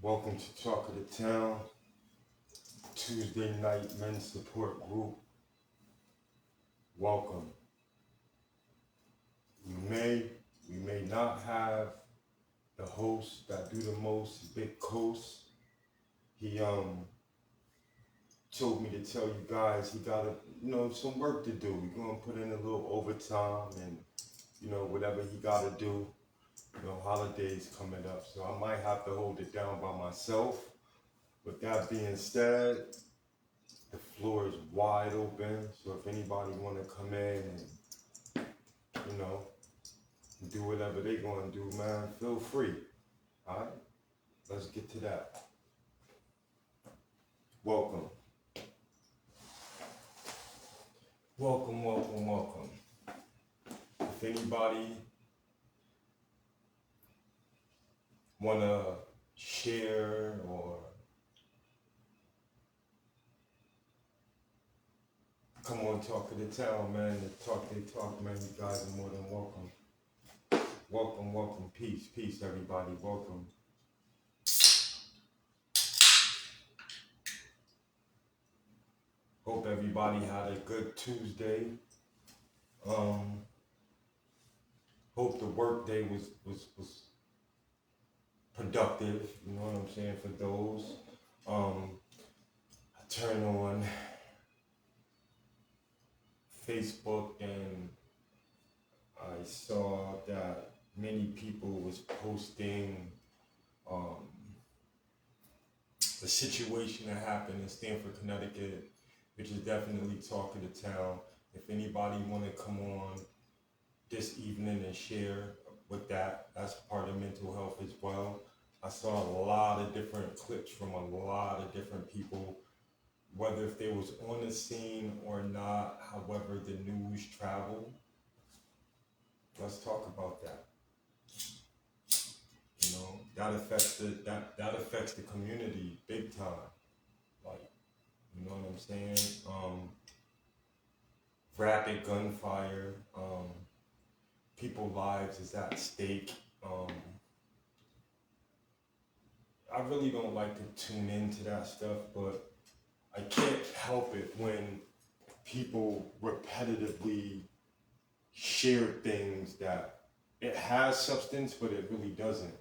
Welcome to Talk of the Town, Tuesday night men's support group. Welcome. We may not have the host that do the most, Big Coast. He told me to tell you guys he got some work to do. We're gonna put in a little overtime and whatever he gotta do. Holidays coming up, so I might have to hold it down by myself. With that being said, the floor is wide open, so if anybody want to come in and, do whatever they going to do, man, feel free. All right? Let's get to that. Welcome. Welcome, welcome, welcome. If anybody want to share or come on, talk to the town, man. They talk, man. You guys are more than welcome. Welcome, welcome. Peace, peace, everybody. Welcome. Hope everybody had a good Tuesday. Hope the work day was productive. You know what I'm saying? For those, I turn on Facebook and I saw that many people was posting the situation that happened in Stamford, Connecticut, which is definitely talk of the town. If anybody want to come on this evening and share with that's part of mental health as well. I saw a lot of different clips from a lot of different people, whether if they was on the scene or not, however the news traveled. Let's talk about that. That affects the community big time. Like, you know what I'm saying? Rapid gunfire, people's lives is at stake. I really don't like to tune into that stuff, but I can't help it when people repetitively share things that it has substance, but it really doesn't.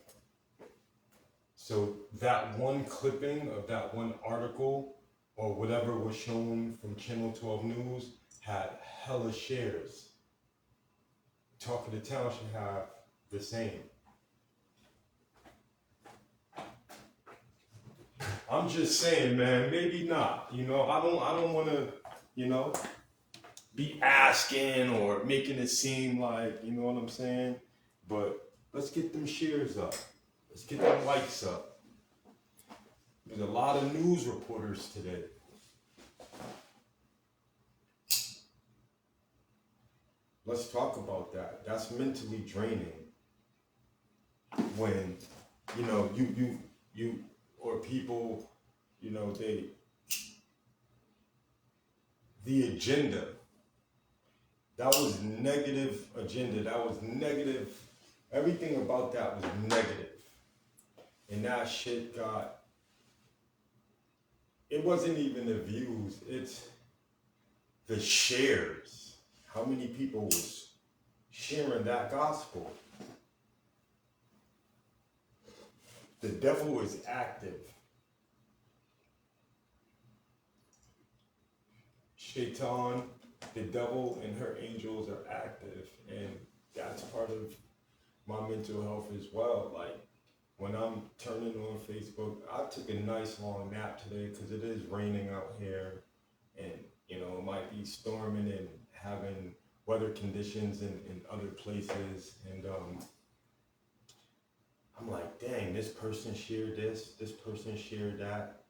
So that one clipping of that one article or whatever was shown from Channel 12 News had hella shares. Talk of the Town should have the same. I'm just saying, man, maybe not. I don't want to, be asking or making it seem like, you know what I'm saying? But let's get them shares up. Let's get them likes up. There's a lot of news reporters today. Let's talk about that. That's mentally draining. When, you or people, the agenda, that was negative agenda. That was negative. Everything about that was negative. And that shit it wasn't even the views, it's the shares. How many people was sharing that gospel? The devil is active. Shaitan, the devil and her angels are active, and that's part of my mental health as well. Like, when I'm turning on Facebook, I took a nice long nap today because it is raining out here, and it might be storming and having weather conditions in other places, and I'm like, dang, this person shared this person shared that.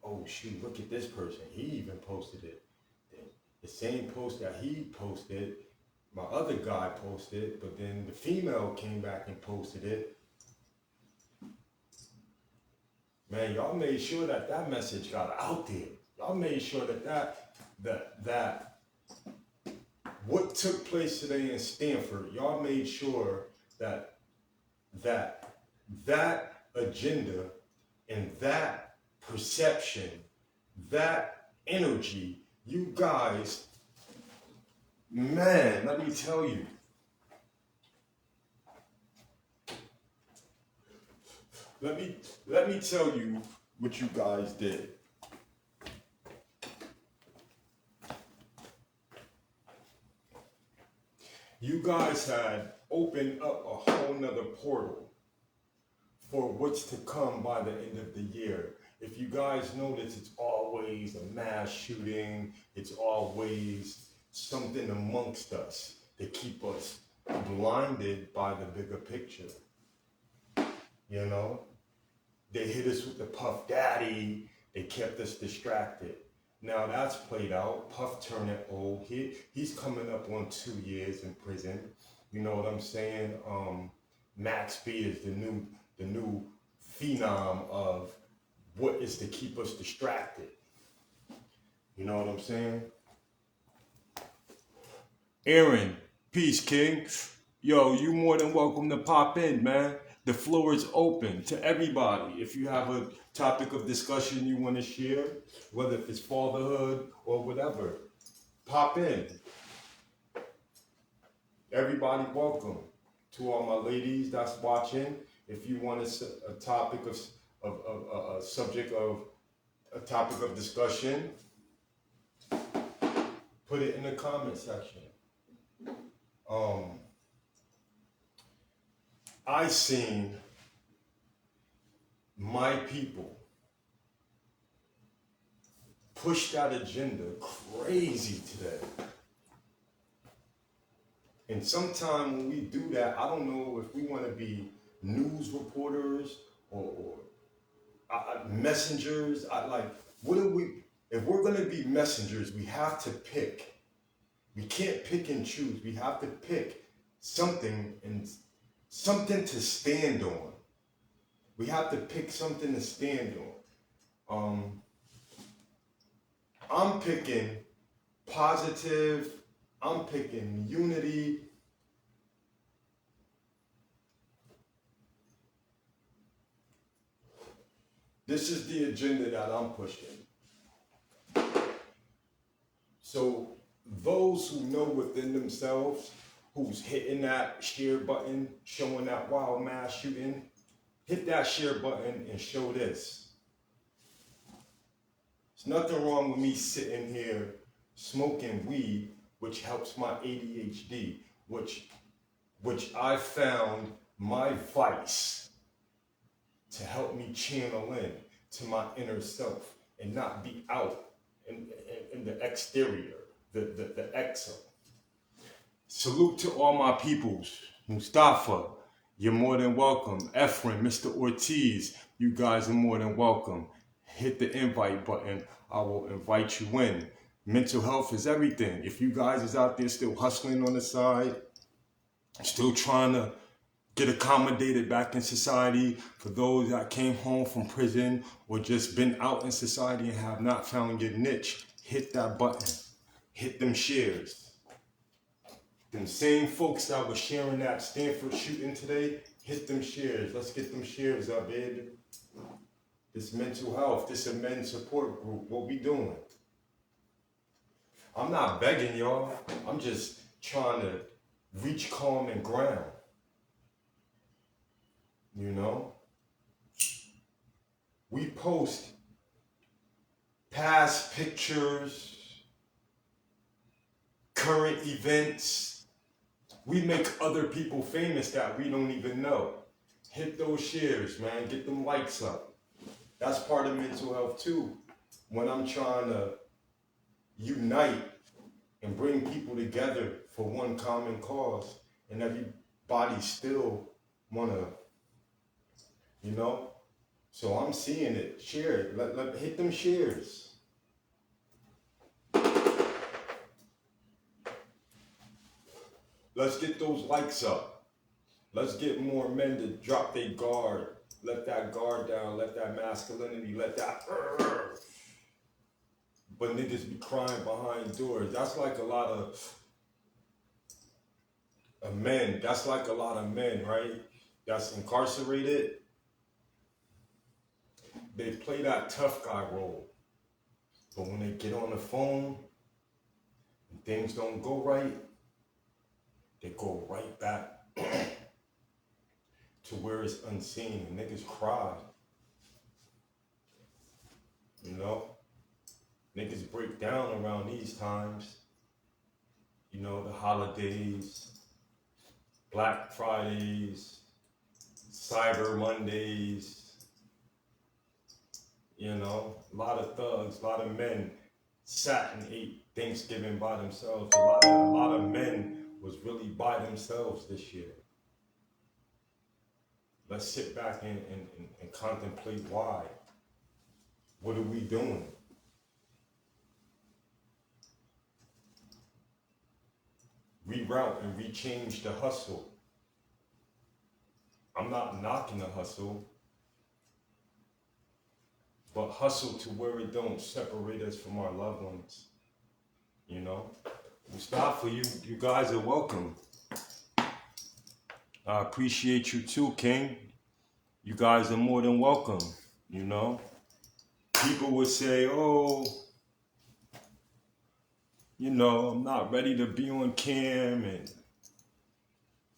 Oh shoot, look at this person, he even posted it. The same post that he posted, my other guy posted, but then the female came back and posted it. Man, y'all made sure that message got out there. Y'all made sure that what took place today in Stamford, y'all made sure that agenda And that perception, that energy, you guys, man, let me tell you. Let me tell you what you guys did. You guys had opened up a whole nother portal for what's to come by the end of the year. If you guys notice, it's always a mass shooting, it's always something amongst us to keep us blinded by the bigger picture. You know? They hit us with the Puff Daddy, they kept us distracted. Now that's played out. Puff turning old. He's coming up on 2 years in prison. You know what I'm saying? Max B is the new phenom of what is to keep us distracted. You know what I'm saying? Aaron, peace, King. Yo, you more than welcome to pop in, man. The floor is open to everybody. If you have a topic of discussion you want to share, whether it's fatherhood or whatever, pop in. Everybody welcome. To all my ladies that's watching, if you want a topic of a subject of a topic of discussion, put it in the comment section. I seen my people push that agenda crazy today. And sometimes when we do that, I don't know if we want to be news reporters or messengers. What do we, if we're going to be messengers, we have to pick. We can't pick and choose. We have to pick something to stand on. We have to pick something to stand on. I'm picking positive. I'm picking unity. This is the agenda that I'm pushing. So those who know within themselves, who's hitting that share button, showing that wild mass shooting, hit that share button and show this. There's nothing wrong with me sitting here smoking weed, which helps my ADHD, which I found my vice to help me channel in to my inner self and not be out in the exterior, the exo. Salute to all my peoples. Mustafa, you're more than welcome. Ephraim, Mr. Ortiz, you guys are more than welcome. Hit the invite button. I will invite you in. Mental health is everything. If you guys is out there still hustling on the side, still trying to get accommodated back in society, for those that came home from prison or just been out in society and have not found your niche, hit that button. Hit them shares. Them same folks that were sharing that Stanford shooting today, hit them shares. Let's get them shares up, baby. This mental health, this a men's support group. What we doing? I'm not begging y'all. I'm just trying to reach calm and ground. You know? We post past pictures, current events. We make other people famous that we don't even know. Hit those shares, man. Get them likes up. That's part of mental health too. When I'm trying to unite and bring people together for one common cause, and everybody still wanna, you know? So I'm seeing it. Share it. Let hit them shares. Let's get those likes up. Let's get more men to drop their guard. Let that guard down. Let that masculinity. Let that. But niggas be crying behind doors. That's like a lot of men. That's like a lot of men, right? That's incarcerated. they play that tough guy role. But when they get on the phone and things don't go right, they go right back to where it's unseen. And niggas cry. You know? Niggas break down around these times. You know, the holidays, Black Fridays, Cyber Mondays. You know, a lot of thugs, a lot of men sat and ate Thanksgiving by themselves. A lot of men was really by themselves this year. Let's sit back and contemplate why. What are we doing? Reroute and rechange the hustle. I'm not knocking the hustle, but hustle to where it don't separate us from our loved ones. You know? Mustafa, you guys are welcome. I appreciate you too, King. You guys are more than welcome, you know? People would say, oh, you know, I'm not ready to be on cam and,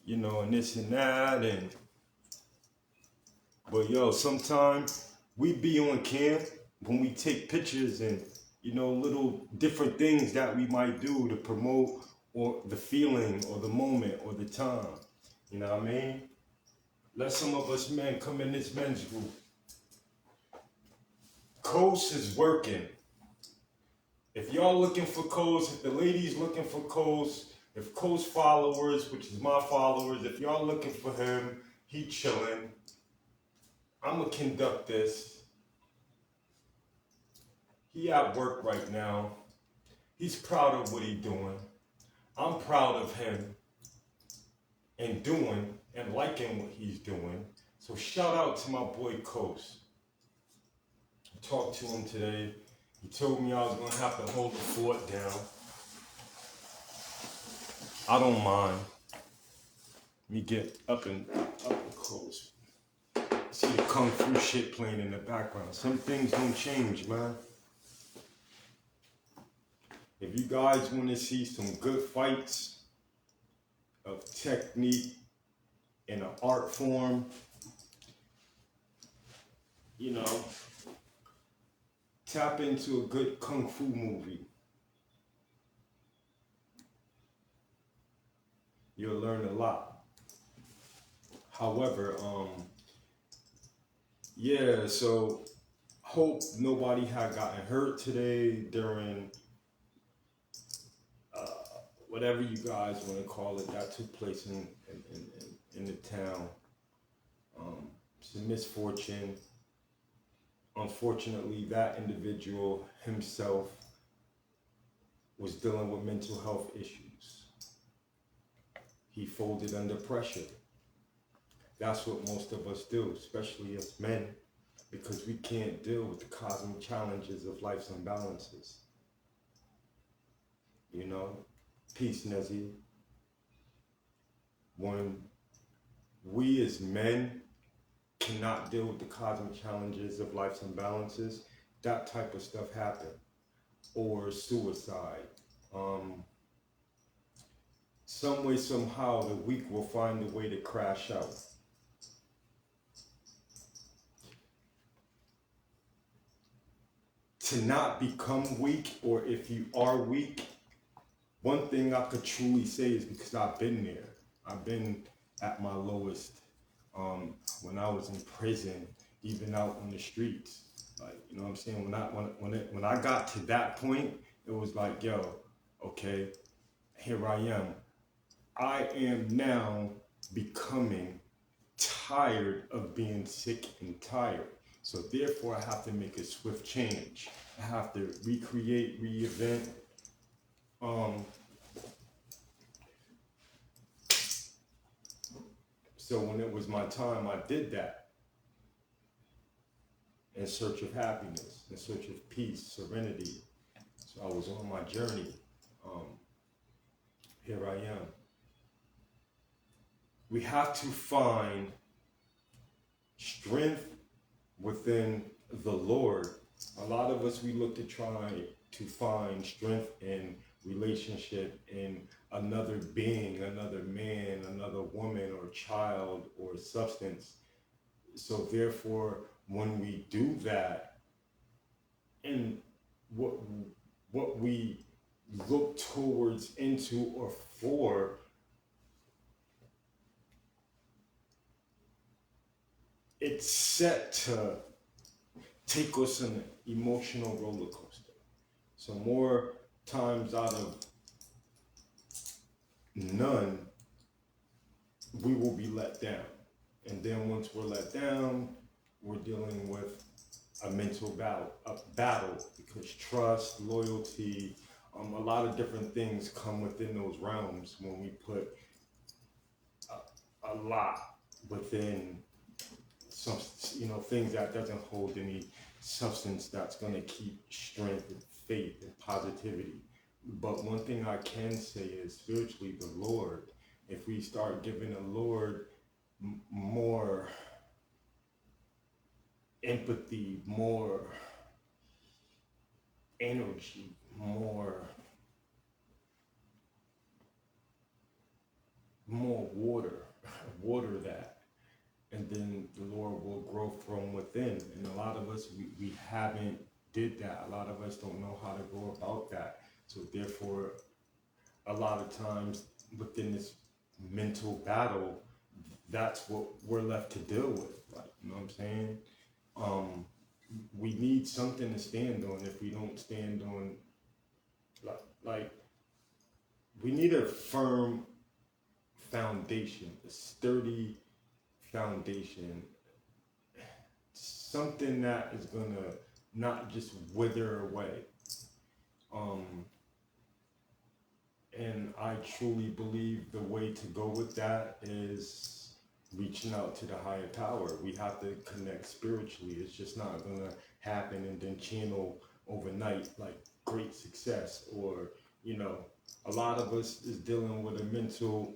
you know, and this and that. But yo, sometimes we be on cam when we take pictures and, you know, little different things that we might do to promote or the feeling or the moment or the time. You know what I mean? Let some of us men come in this men's group. Coast is working. If y'all looking for Coast, if the ladies looking for Coast, if Coast followers, which is my followers, if y'all looking for him, he chilling. I'ma conduct this. He at work right now. He's proud of what he doing. I'm proud of him and doing and liking what he's doing. So shout out to my boy Coast. I talked to him today. He told me I was gonna have to hold the fort down. I don't mind. Let me get up and close. See the kung fu shit playing in the background. Some things don't change, man. If you guys want to see some good fights of technique in an art form, you know, tap into a good kung fu movie. You'll learn a lot. However, yeah, so hope nobody had gotten hurt today during whatever you guys want to call it that took place in the town. It's a misfortune. Unfortunately, that individual himself was dealing with mental health issues. He folded under pressure. That's what most of us do, especially as men, because we can't deal with the cosmic challenges of life's imbalances. You know? Peace, Nezzy. When we as men cannot deal with the cosmic challenges of life's imbalances, that type of stuff happen. Or suicide. Some way, somehow, the weak will find a way to crash out. To not become weak, or if you are weak, one thing I could truly say is because I've been there. I've been at my lowest when I was in prison, even out on the streets. Like, you know what I'm saying? When I got to that point, it was like, yo, okay, here I am. I am now becoming tired of being sick and tired. So therefore, I have to make a swift change. I have to recreate, reinvent. So when it was my time, I did that in search of happiness, in search of peace, serenity. So I was on my journey. Here I am. We have to find strength within the Lord, a lot of us, we look to try to find strength in relationship in another being, another man, another woman, or child, or substance. So therefore, when we do that, and what what we look towards, into, or for, it's set to take us on an emotional roller coaster. So more times out of none, we will be let down. And then once we're let down, we're dealing with a battle because trust, loyalty, a lot of different things come within those realms when we put a lot within some, things that doesn't hold any substance that's going to keep strength and faith and positivity. But one thing I can say is spiritually, the Lord, if we start giving the Lord more empathy, more energy, more water, water that, and then the Lord will grow from within. And a lot of us, we haven't did that. A lot of us don't know how to go about that. So therefore, a lot of times within this mental battle, that's what we're left to deal with. Like, you know what I'm saying? Um, we need something to stand on. If we don't stand on, like we need a firm foundation, a sturdy foundation, something that is gonna not just wither away. Um, and I truly believe the way to go with that is reaching out to the higher power. We have to connect spiritually. It's just not gonna happen and then channel overnight like great success. Or, a lot of us is dealing with a mental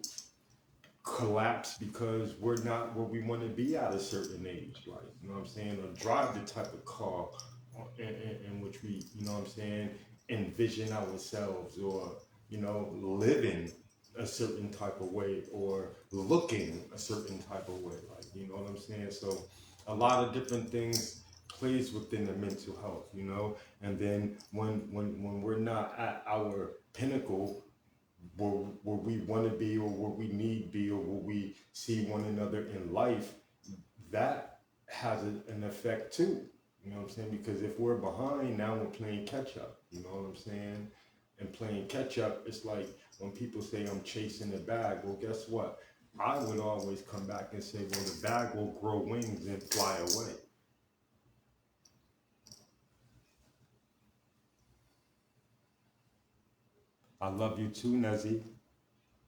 collapse because we're not where we want to be at a certain age, like, you know what I'm saying, or drive the type of car in which we, you know what I'm saying, envision ourselves, or, living a certain type of way, or looking a certain type of way, like, you know what I'm saying. So a lot of different things plays within the mental health, and then when we're not at our pinnacle, where we want to be, or where we need be, or where we see one another in life, that has an effect too. You know what I'm saying? Because if we're behind, now we're playing catch up. You know what I'm saying? And playing catch up, it's like when people say I'm chasing the bag. Well, guess what? I would always come back and say, well, the bag will grow wings and fly away. I love you too, Nezzy.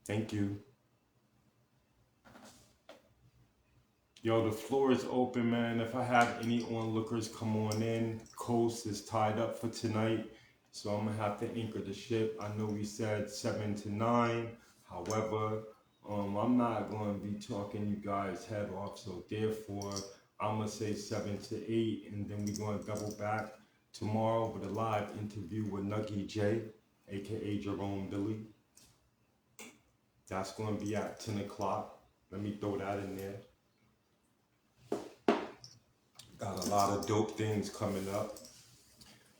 Thank you. Yo, the floor is open, man. If I have any onlookers come on in, Coast is tied up for tonight, so I'm gonna have to anchor the ship. I know we said 7 to 9. However, I'm not gonna be talking you guys head off, so therefore I'm gonna say 7 to 8, and then we're gonna double back tomorrow with a live interview with Nuggy J, aka Jerome Billy. That's gonna be at 10 o'clock. Let me throw that in there. Got a lot of dope things coming up.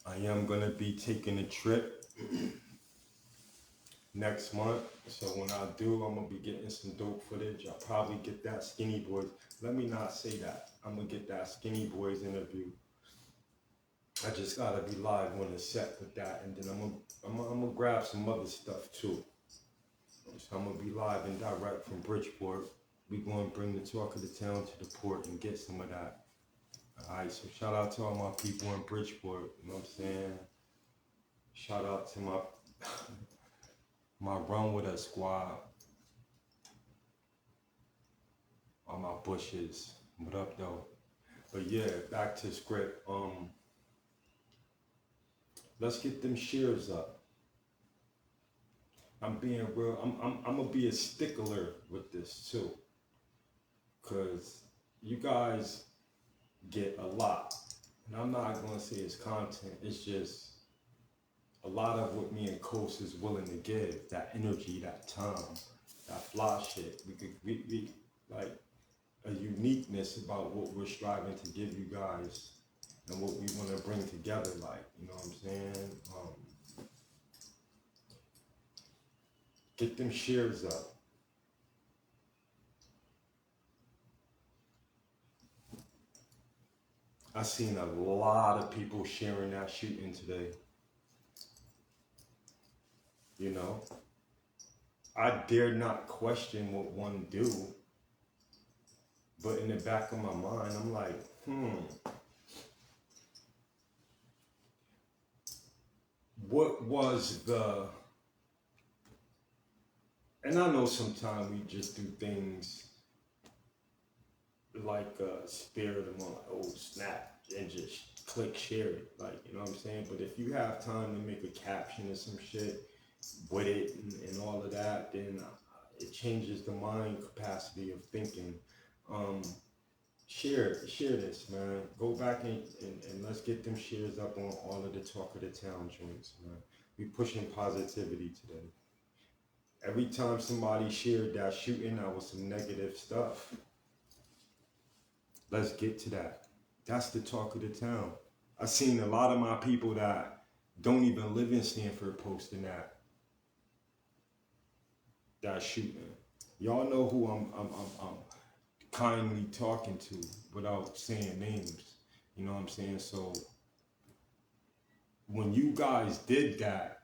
I am gonna be taking a trip next month. So when I do, I'm gonna be getting some dope footage. I'll probably get that Skinny Boys. Let me not say that. I'm gonna get that Skinny Boys interview. I just gotta be live on the set with that, and then I'm gonna grab some other stuff too. So I'm gonna be live and direct from Bridgeport. We gonna bring the talk of the town to the port and get some of that. Alright, so shout out to all my people in Bridgeport, you know what I'm saying? Shout out to my Run With Us squad, all my bushes. What up though? But yeah, back to script. Let's get them shares up. I'm being real, I'm gonna be a stickler with this too. Cause you guys get a lot. And I'm not gonna say it's content, it's just a lot of what me and Coast is willing to give, that energy, that time, that fly shit. We like a uniqueness about what we're striving to give you guys and what we want to bring together, like, you know what I'm saying? Get them shares up. I seen a lot of people sharing that shooting today. You know, I dare not question what one do, but in the back of my mind, I'm like, what was the, and I know sometimes we just do things like spirit them on, like, oh snap, and just click share it, like, you know what I'm saying? But if you have time to make a caption or some shit with it and all of that, then it changes the mind capacity of thinking. Share this, man. Go back and let's get them shares up on all of the Talk of the Town joints, man. We pushing positivity today. Every time somebody shared that shooting, that was some negative stuff. Let's get to that. That's the Talk of the Town. I've seen a lot of my people that don't even live in Stanford posting that shooting. Y'all know who I'm kindly talking to without saying names. You know what I'm saying? So when you guys did that,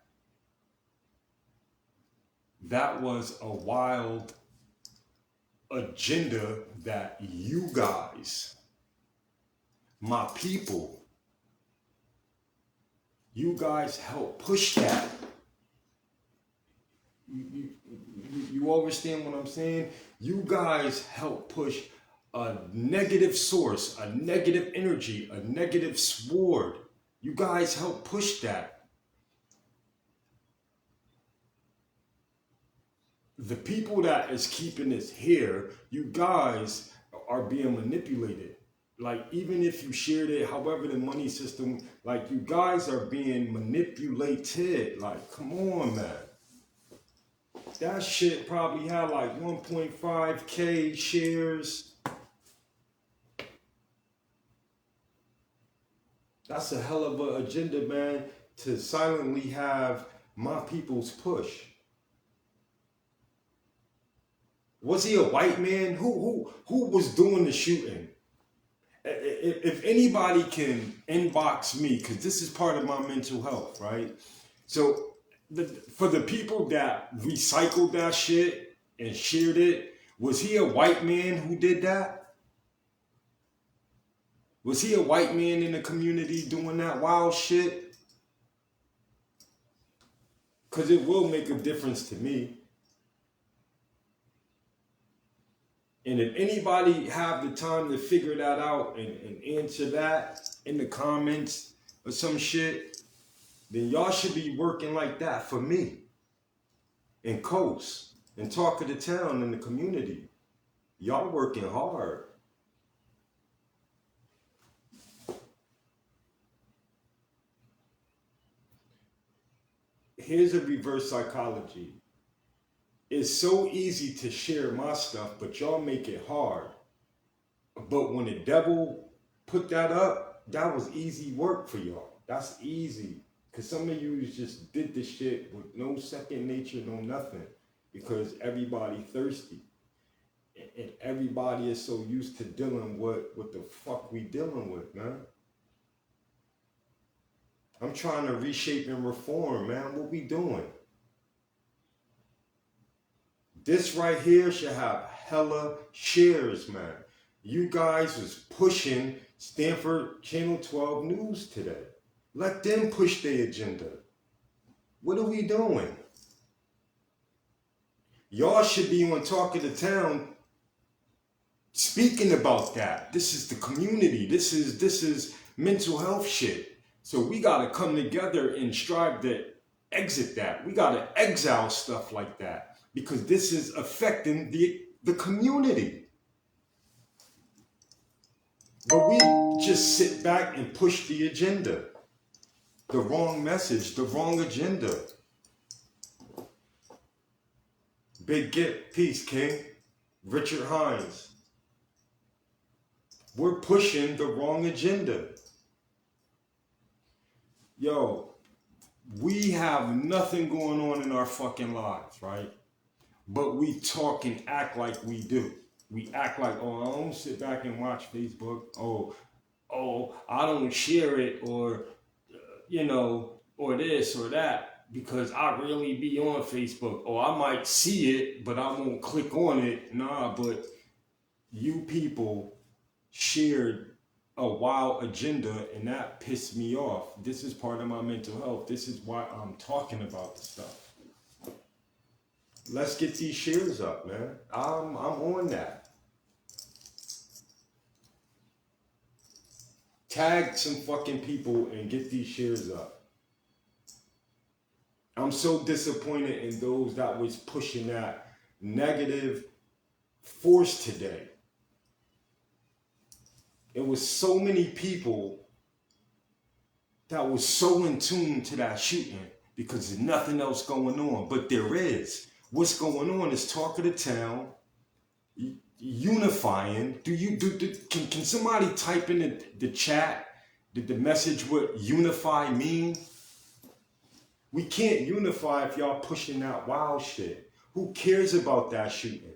that was a wild agenda that you guys, my people, you guys helped push that. You understand what I'm saying? You guys help push a negative source, a negative energy, a negative sword. You guys help push that. The people that is keeping this here, you guys are being manipulated. Like, even if you shared it, however the money system, like, you guys are being manipulated. Like, come on, man. That shit probably had like 1.5K shares. That's a hell of an agenda, man, to silently have my people's push. Was he a white man? Who was doing the shooting? If anybody can inbox me, because this is part of my mental health, right? So for the people that recycled that shit and shared it, was he a white man who did that? Was he a white man in the community doing that wild shit? Because it will make a difference to me. And if anybody have the time to figure that out and answer that in the comments or some shit, then y'all should be working like that for me and Coast and Talk of the Town in the community. Y'all working hard. Here's a reverse psychology. It's so easy to share my stuff, but y'all make it hard. But when the devil put that up, that was easy work for y'all. That's easy. Because some of you just did this shit with no second nature, no nothing. Because everybody thirsty. And everybody is so used to dealing with what the fuck we dealing with, man. I'm trying to reshape and reform, man. What we doing? This right here should have hella shares, man. You guys was pushing Stanford Channel 12 News today. Let them push their agenda. What are we doing? Y'all should be on Talk of the Town speaking about that. This is the community. This is mental health shit. So we gotta come together and strive to exit that. We gotta exile stuff like that because this is affecting the community. But we just sit back and push the agenda. The wrong message, the wrong agenda. Big Gip, peace, King. Richard Hines. We're pushing the wrong agenda. Yo, we have nothing going on in our fucking lives, right? But we talk and act like we do. We act like, oh, I don't sit back and watch Facebook. Oh, I don't share it, or, or this or that, because I really be on Facebook. Or I might see it, but I won't click on it. Nah, but you people shared a wild agenda, and that pissed me off. This is part of my mental health. This is why I'm talking about this stuff. Let's get these shares up, man. I'm on that. Tag some fucking people and get these shares up. I'm so disappointed in those that was pushing that negative force today. It was so many people that was so in tune to that shooting because there's nothing else going on. But there is. What's going on is talk of the town, unifying. Can somebody type in the chat the message what unify mean? We can't unify if y'all pushing that wild shit. Who cares about that shooting?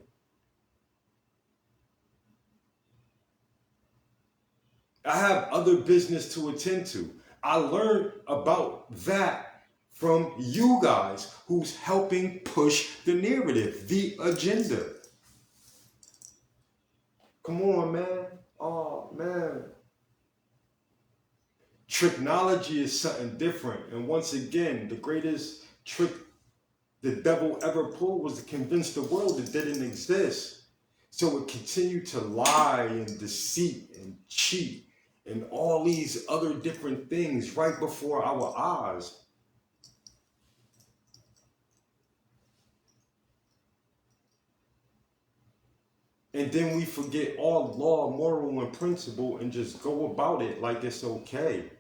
I have other business to attend to. I learned about that from you guys who's helping push the narrative, the agenda. Come on, man. Oh, man. Technology is something different. And once again, the greatest trick the devil ever pulled was to convince the world it didn't exist. So it continued to lie and deceit and cheat and all these other different things right before our eyes. And then we forget all law, moral, and principle and just go about it like it's okay.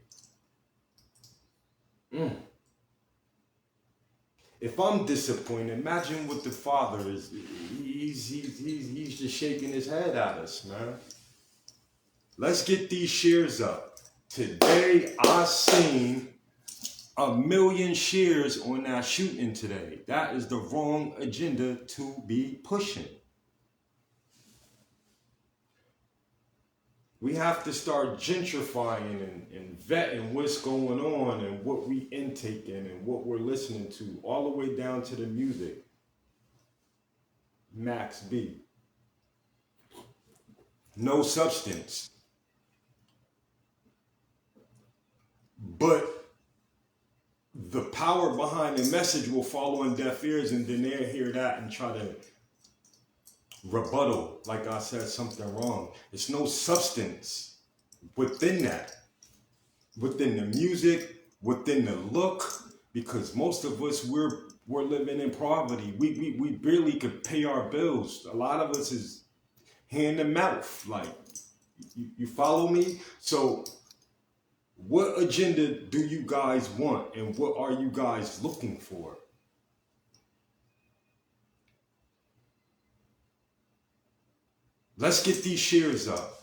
If I'm disappointed, imagine what the Father is. He's just shaking his head at us, man. Let's get these shares up. Today, I seen 1 million shares on that shooting today. That is the wrong agenda to be pushing. We have to start gentrifying and vetting what's going on and what we intaking and what we're listening to, all the way down to the music. Max B. No substance. But the power behind the message will fall on deaf ears, and then they'll hear that and try to rebuttal, like I said something wrong. It's no substance within that, within the music, within the look, because most of us we're living in poverty. We barely could pay our bills. A lot of us is hand to mouth. Like, you follow me? So what agenda do you guys want, and what are you guys looking for? Let's get these shares up.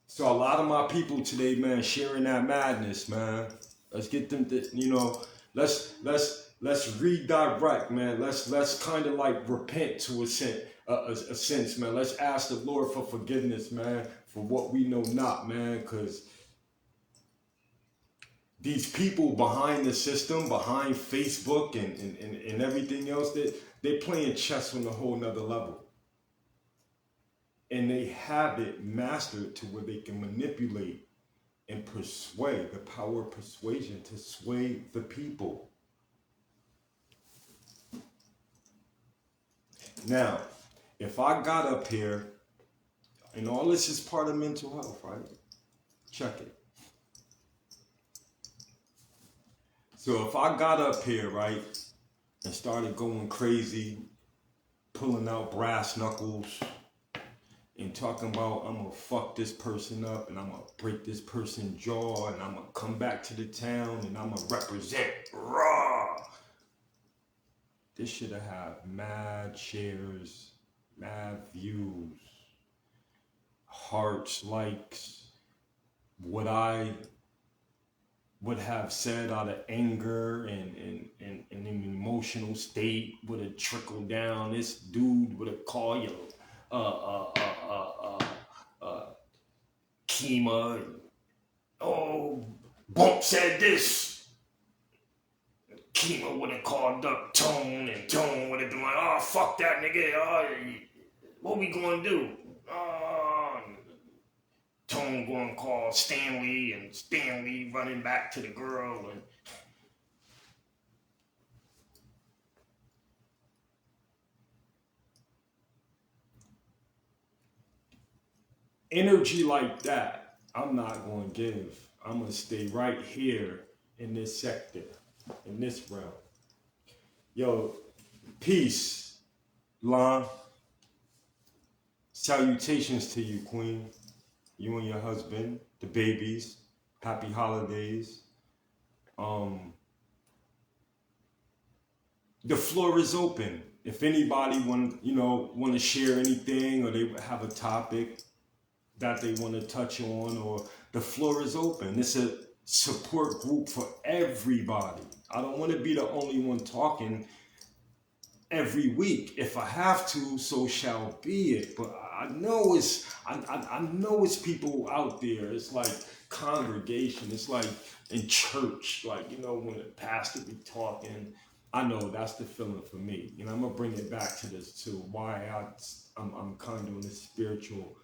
So a lot of my people today, man, sharing that madness, man. Let's get them to, let's redirect, man. Let's kind of like repent to a sense, man. Let's ask the Lord for forgiveness, man, for what we know not, man, because these people behind the system, behind Facebook and everything else, they're playing chess on a whole nother level. And they have it mastered to where they can manipulate and persuade, the power of persuasion to sway the people. Now, if I got up here, and all this is part of mental health, right? Check it. So if I got up here, right, and started going crazy, pulling out brass knuckles, and talking about I'm gonna fuck this person up and I'm gonna break this person's jaw and I'm gonna come back to the town and I'm gonna represent raw. This should have had mad shares, mad views, hearts, likes. What I would have said out of anger and an emotional state would have trickled down. This dude would have called you uh, uh, uh, uh, uh, Kima. Oh, Bump said this. Kima would have called up Tone, and Tone would have been like, oh, fuck that nigga. Oh, what we gonna do? Tone going to call Stanley, and Stanley running back to the girl. And energy like that, I'm not going to give. I'm going to stay right here in this sector, in this realm. Yo, peace, Lon. Salutations to you, Queen. You and your husband, the babies. Happy holidays. The floor is open. If anybody want to share anything, or they have a topic that they want to touch on, or the floor is open. It's a support group for everybody. I don't want to be the only one talking every week. If I have to, so shall be it. But I know I know it's people out there. It's like congregation. It's like in church. Like, when the pastor be talking, I know that's the feeling for me. I'm gonna bring it back to this too. Why I'm kind of on this spiritual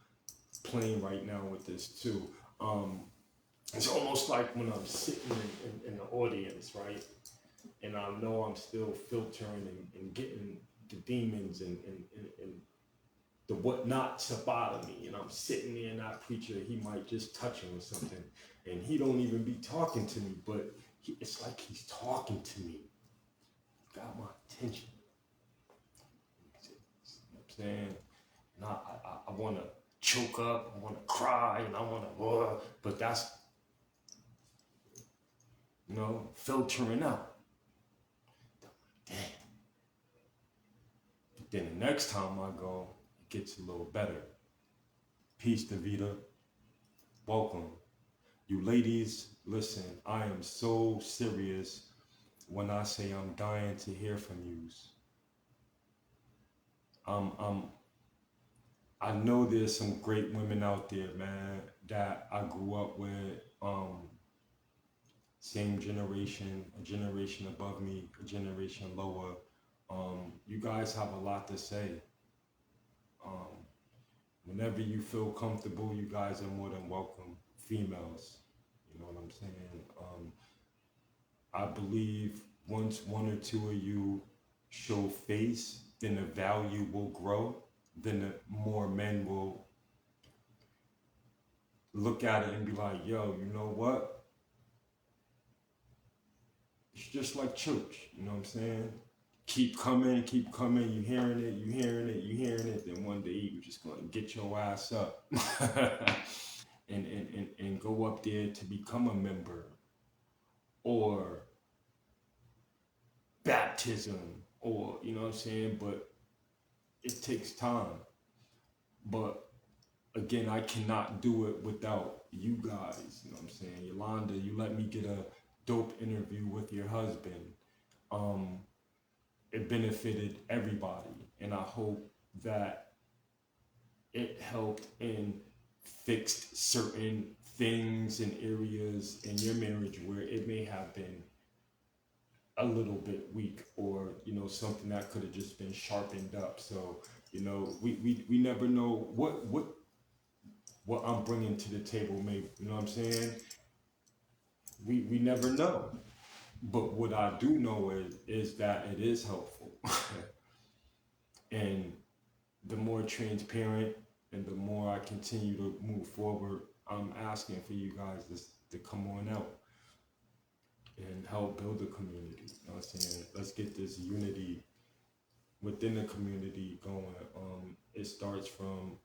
plane right now with this too. It's almost like when I'm sitting in the audience, right? And I know I'm still filtering and getting the demons and the whatnots up out of me. And I'm sitting there and that preacher, he might just touch on something. And he don't even be talking to me, but it's like he's talking to me. Got my attention. You know what I'm saying? And I want to choke up, I want to cry, and I want to, but that's, filtering out. Damn. But then the next time I go, it gets a little better. Peace, Davida. Welcome. You ladies, listen, I am so serious when I say I'm dying to hear from yous. I know there's some great women out there, man, that I grew up with, same generation, a generation above me, a generation lower. You guys have a lot to say. Whenever you feel comfortable, you guys are more than welcome. Females, you know what I'm saying? I believe once one or two of you show face, then the value will grow. Then the more men will look at it and be like, yo, you know what? It's just like church, you know what I'm saying? Keep coming, you hearing it, then one day you're just gonna get your ass up and go up there to become a member, or baptism, or you know what I'm saying? But it takes time. But again, I cannot do it without you guys. You know what I'm saying? Yolanda, you let me get a dope interview with your husband. It benefited everybody, and I hope that it helped and fixed certain things and areas in your marriage where it may have been a little bit weak, or something that could have just been sharpened up. So we never know what I'm bringing to the table. Maybe, you know what I'm saying? We never know. But what I do know is that it is helpful. And the more transparent and the more I continue to move forward, I'm asking for you guys to come on out and help build a community. You know what I'm saying? Let's get this unity within the community going. It starts from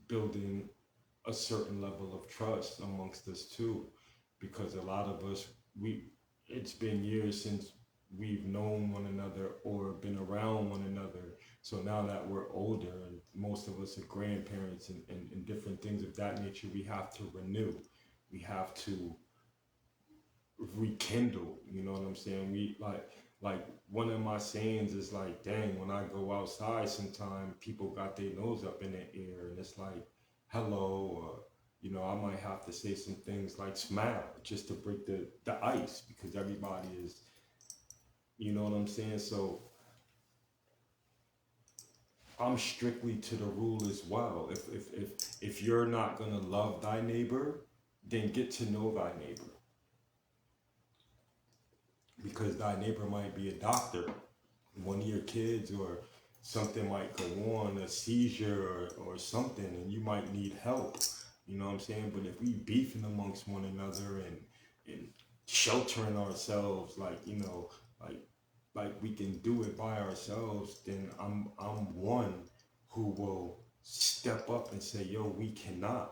building a certain level of trust amongst us too, because a lot of us, we it's been years since we've known one another or been around one another. So now that we're older and most of us are grandparents and different things of that nature, we have to renew, we have to rekindle. You know what I'm saying? We like one of my sayings is like, dang, when I go outside sometime people got their nose up in the air and it's like hello, or I might have to say some things like smile just to break the ice because everybody is, you know what I'm saying? So I'm strictly to the rule as well. If you're not gonna love thy neighbor, then get to know thy neighbor, because thy neighbor might be a doctor, one of your kids, or something might go on, a seizure or something, and you might need help. You know what I'm saying? But if we beefing amongst one another and sheltering ourselves, like like we can do it by ourselves, then I'm one who will step up and say, yo, we cannot.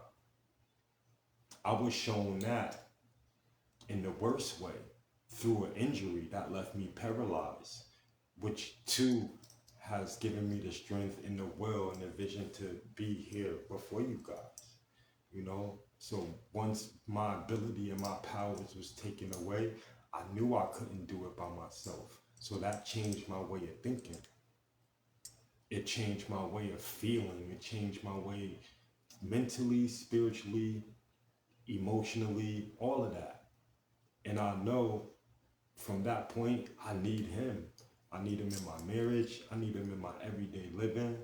I was shown that in the worst way through an injury that left me paralyzed, which too has given me the strength and the will and the vision to be here before you guys. So once my ability and my powers was taken away, I knew I couldn't do it by myself. So that changed my way of thinking. It changed my way of feeling. It changed my way mentally, spiritually, emotionally, all of that. And I know from that point, I need him. I need him in my marriage. I need him in my everyday living.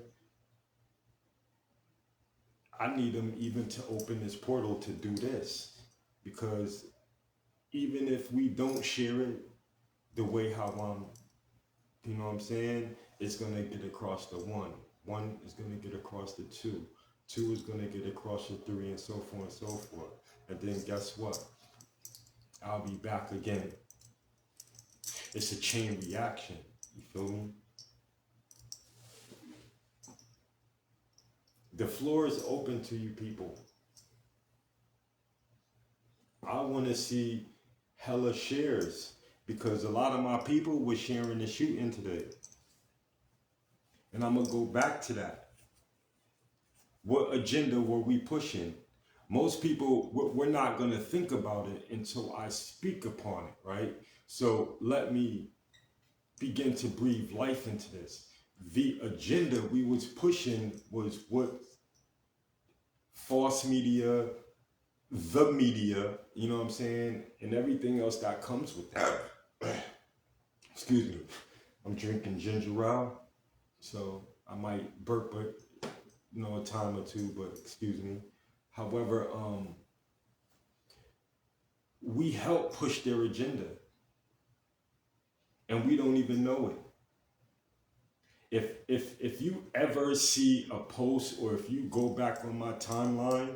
I need him even to open this portal to do this. Because even if we don't share it the way how you know what I'm saying, it's going to get across the one. One is going to get across the two. Two is going to get across the three, and so forth and so forth. And then guess what? I'll be back again. It's a chain reaction. You feel me? The floor is open to you people. I want to see hella shares because a lot of my people were sharing the shooting today. And I'm going to go back to that. What agenda were we pushing? Most people, we're not going to think about it until I speak upon it, right? So let me begin to breathe life into this. The agenda we was pushing was what false media, the media, you know what I'm saying, and everything else that comes with that. Excuse me. I'm drinking ginger ale, so I might burp it, a time or two, but excuse me. However, we help push their agenda, and we don't even know it. If you ever see a post, or if you go back on my timeline,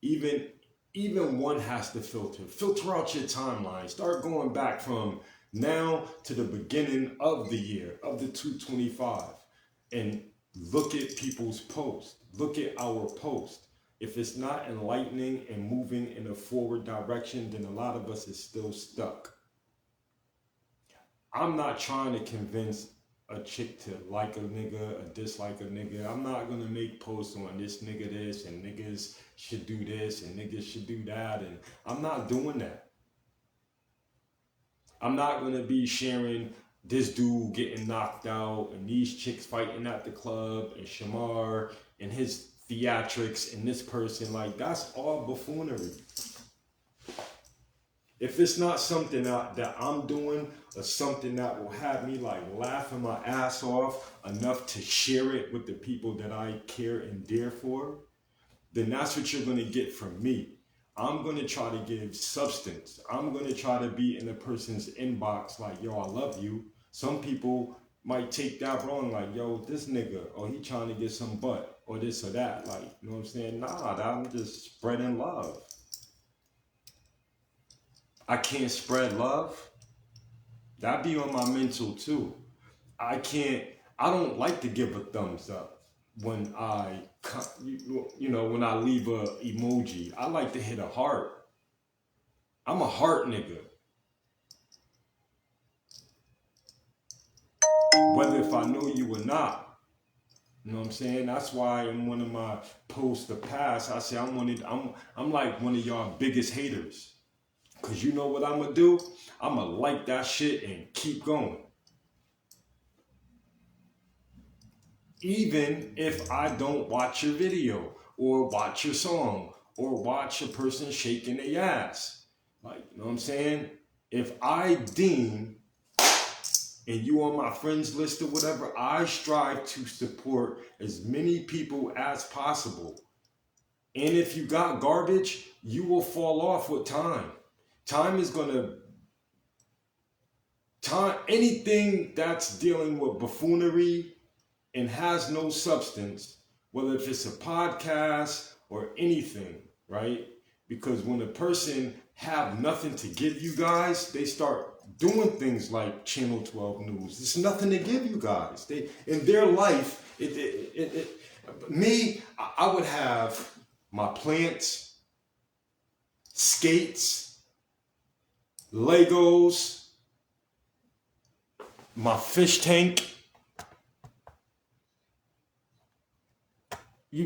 even one has to filter out your timeline. Start going back from now to the beginning of the year of the 225, and look at people's posts. Look at our post. If it's not enlightening and moving in a forward direction, then a lot of us is still stuck. I'm not trying to convince a chick to like a nigga or dislike a nigga. I'm not gonna make posts on this nigga this and niggas should do this and niggas should do that, and I'm not doing that. I'm not gonna be sharing this dude getting knocked out and these chicks fighting at the club and Shamar and his theatrics and this person. Like, that's all buffoonery. If it's not something that I'm doing, or something that will have me like laughing my ass off enough to share it with the people that I care and dear for, then that's what you're going to get from me. I'm going to try to give substance. I'm going to try to be in a person's inbox like, yo, I love you. Some people might take that wrong, like, yo, this nigga, or he trying to get some butt, or this or that. Like, you know what I'm saying? Nah, I'm just spreading love. I can't spread love. That be on my mental too. I don't like to give a thumbs up when I when I leave a emoji, I like to hit a heart. I'm a heart nigga. Whether if I know you or not. You know what I'm saying? That's why in one of my posts the past, I say I'm like one of y'all biggest haters. Cause you know what I'm gonna do? I'm gonna like that shit and keep going. Even if I don't watch your video or watch your song or watch a person shaking their ass. Like, you know what I'm saying? If I deem and you on my friends list or whatever, I strive to support as many people as possible. And if you got garbage, you will fall off with time. Anything that's dealing with buffoonery and has no substance, whether if it's a podcast or anything, right? Because when a person have nothing to give you guys, they start doing things like Channel 12 News. There's nothing to give you guys. They in their life, I would have my plants, skates, Legos, my fish tank. Let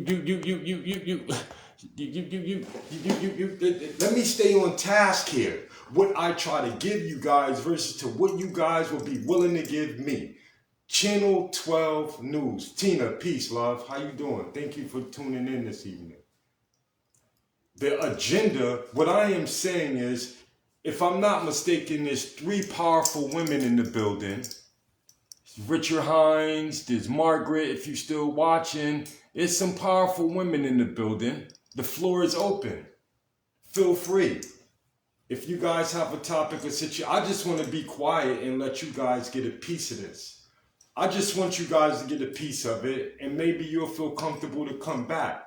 me stay on task here. What I try to give you guys versus to what you guys will be willing to give me. Channel 12 News. Tina, peace, love. How you doing? Thank you for tuning in this evening. The agenda, what I am saying is, if I'm not mistaken, there's 3 powerful women in the building. Richard Hines, there's Margaret, if you're still watching. There's some powerful women in the building. The floor is open. Feel free. If you guys have a topic or situation, I just want to be quiet and let you guys get a piece of this. I just want you guys to get a piece of it, and maybe you'll feel comfortable to come back.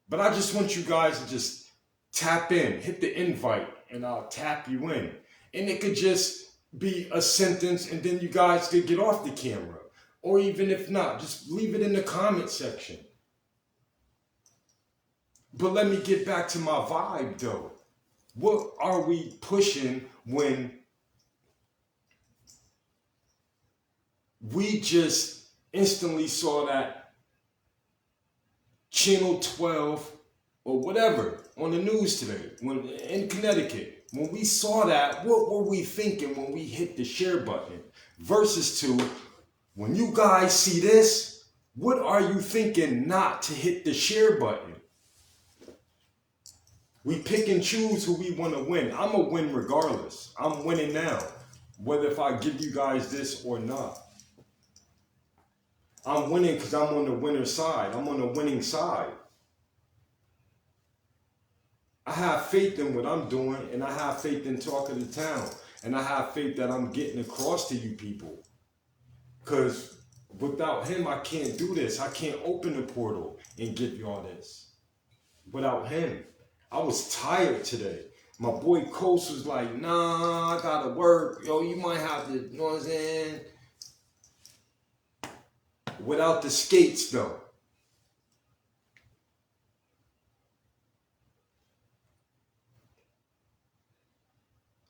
But I just want you guys to just tap in, hit the invite, and I'll tap you in. And it could just be a sentence, and then you guys could get off the camera. Or even if not, just leave it in the comment section. But let me get back to my vibe though. What are we pushing when we just instantly saw that Channel 12 or whatever on the news today, when in Connecticut, when we saw that, what were we thinking when we hit the share button? Versus to, when you guys see this, what are you thinking not to hit the share button? We pick and choose who we want to win. I'm a win regardless. I'm winning now, whether if I give you guys this or not. I'm winning because I'm on the winner side. I'm on the winning side. I have faith in what I'm doing, and I have faith in Talk of the Town, and I have faith that I'm getting across to you people. Because without him, I can't do this. I can't open the portal and give y'all this. Without him. I was tired today. My boy Coast was like, nah, I gotta work. Yo, you might have to, you know what I'm saying? Without the skates, though.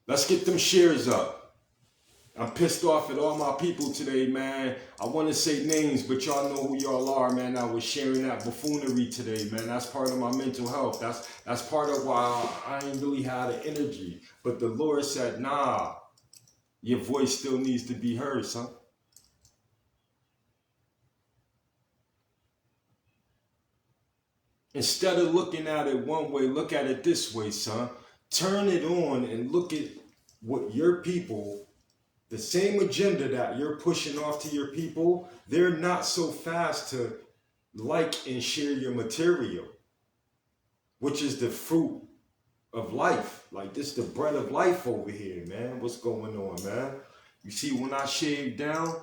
Let's get them shares up. I'm pissed off at all my people today, man. I want to say names, but y'all know who y'all are, man. I was sharing that buffoonery today, man. That's part of my mental health. That's part of why I ain't really had the energy. But the Lord said, nah, your voice still needs to be heard, son. Instead of looking at it one way, look at it this way, son. Turn it on and look at what your people, the same agenda that you're pushing off to your people, they're not so fast to like and share your material, which is the fruit of life. Like, this the bread of life over here, man. What's going on, man? You see, when I shave down,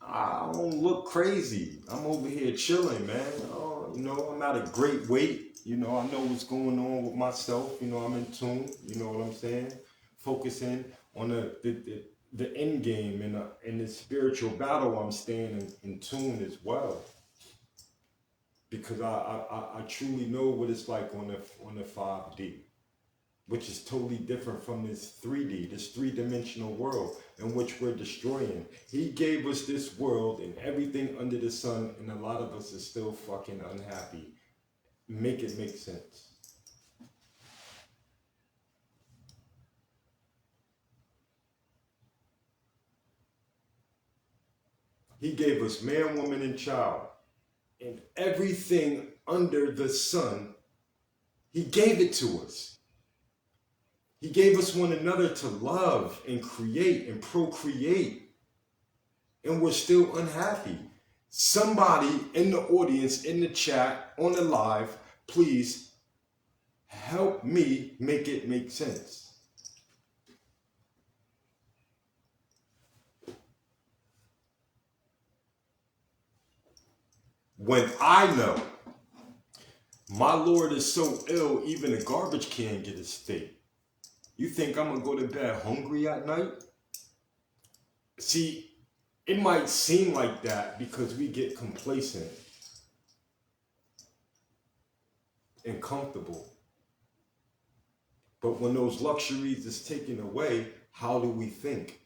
I don't look crazy. I'm over here chilling, man. Oh, you know, I'm at a great weight. You know, I know what's going on with myself. You know, I'm in tune. You know what I'm saying? Focusing on the end game in the spiritual battle. I'm staying in tune as well. because I truly know what it's like on the 5D, which is totally different from this 3D, this three-dimensional world in which we're destroying. He gave us this world and everything under the sun, and a lot of us are still fucking unhappy. Make it make sense. He gave us man, woman, and child, and everything under the sun. He gave it to us. He gave us one another to love and create and procreate, and we're still unhappy. Somebody in the audience, in the chat, on the live, please help me make it make sense. When I know my Lord is so ill, even a garbage can get a steak. You think I'm gonna go to bed hungry at night? See, it might seem like that because we get complacent and comfortable. But when those luxuries is taken away, how do we think?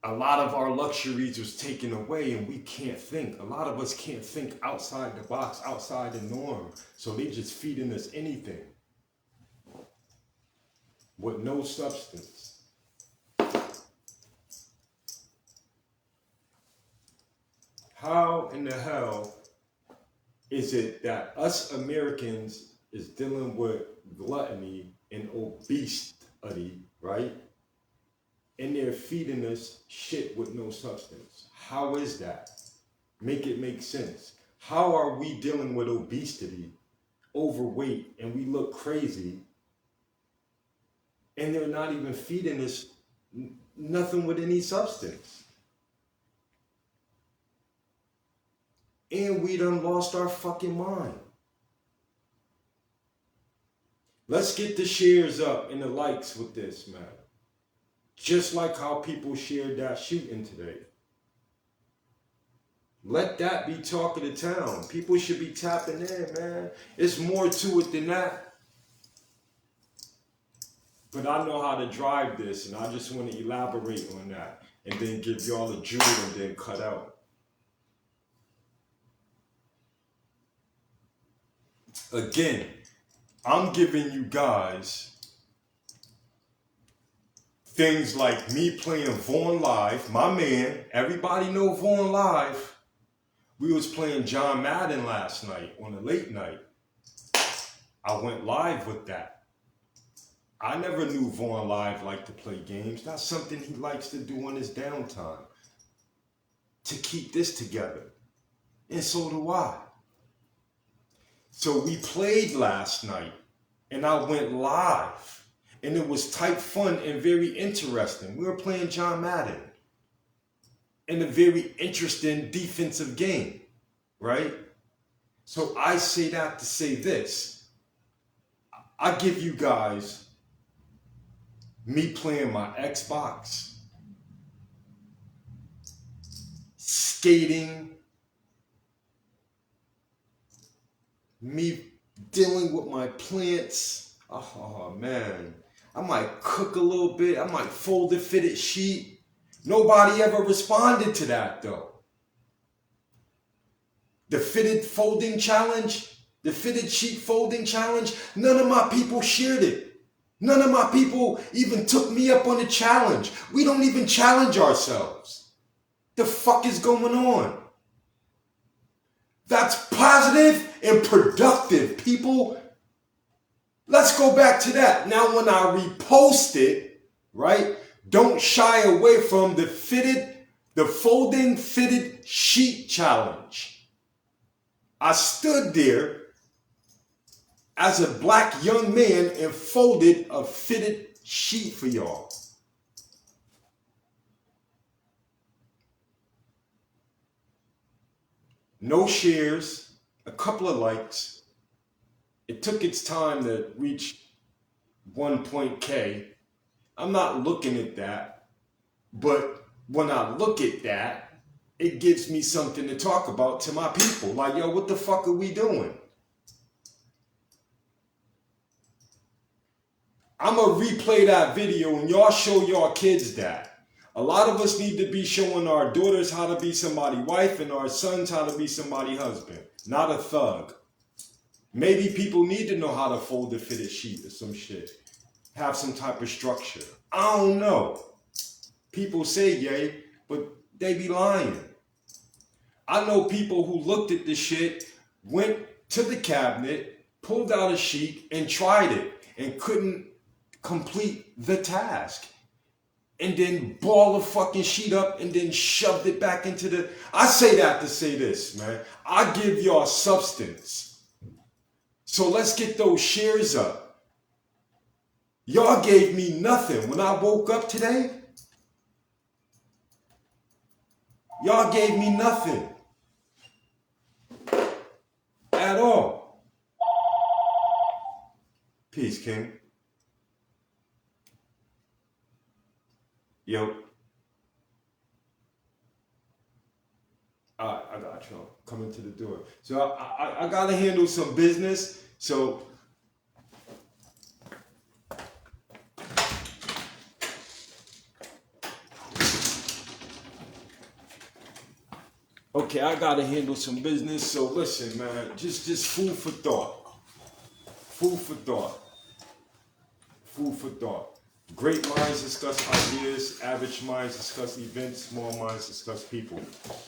A lot of our luxuries was taken away and we can't think. A lot of us can't think outside the box, outside the norm. So they just feeding us anything with no substance. How in the hell is it that us Americans is dealing with gluttony and obesity, right? And they're feeding us shit with no substance. How is that? Make it make sense. How are we dealing with obesity, overweight, and we look crazy, and they're not even feeding us nothing with any substance? And we done lost our fucking mind. Let's get the shares up and the likes with this, man. Just like how people shared that shooting today. Let that be talk of the town. People should be tapping in, man. It's more to it than that. But I know how to drive this, and I just want to elaborate on that and then give y'all a jewel and then cut out. Again, I'm giving you guys things like me playing Vaughn Live, my man, everybody know Vaughn Live. We was playing John Madden last night on a late night. I went live with that. I never knew Vaughn Live liked to play games. That's something he likes to do on his downtime to keep this together. And so do I. So we played last night and I went live. And it was tight fun and very interesting. We were playing John Madden in a very interesting defensive game, right? So I say that to say this. I give you guys me playing my Xbox, skating, me dealing with my plants. Oh man. I might cook a little bit. I might fold a fitted sheet. Nobody ever responded to that though. The fitted folding challenge, the fitted sheet folding challenge, none of my people shared it. None of my people even took me up on the challenge. We don't even challenge ourselves. The fuck is going on? That's positive and productive, people. Let's go back to that. Now, when I repost it, right, don't shy away from the folding fitted sheet challenge. I stood there as a black young man and folded a fitted sheet for y'all. No shares, a couple of likes. It took its time to reach 1.k. I'm not looking at that, but when I look at that, it gives me something to talk about to my people. Like, yo, what the fuck are we doing? I'm going to replay that video and y'all show y'all kids that. A lot of us need to be showing our daughters how to be somebody's wife and our sons how to be somebody's husband, not a thug. Maybe people need to know how to fold a fitted sheet or some shit. Have some type of structure. I don't know. People say yay, but they be lying. I know people who looked at the shit, went to the cabinet, pulled out a sheet and tried it and couldn't complete the task. And then ball the fucking sheet up and then shoved it back into the... I say that to say this, man. I give y'all substance. So let's get those shares up. Y'all gave me nothing. When I woke up today, y'all gave me nothing. At all. Peace, King. Yo. I got you. Coming to the door. So I gotta handle some business. So okay, I gotta handle some business. So listen, man, just food for thought. Food for thought. Food for thought. Great minds discuss ideas, average minds discuss events, small minds discuss people.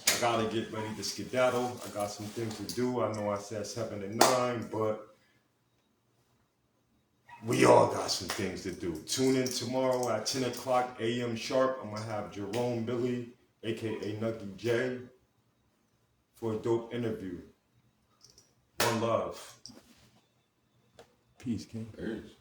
I gotta get ready to skedaddle. I got some things to do. I know I said 7 to 9, but we all got some things to do. Tune in tomorrow at 10 o'clock a.m. sharp. I'm gonna have Jerome Billy, aka Nuggy J, for a dope interview. One love. Peace, King. Peace.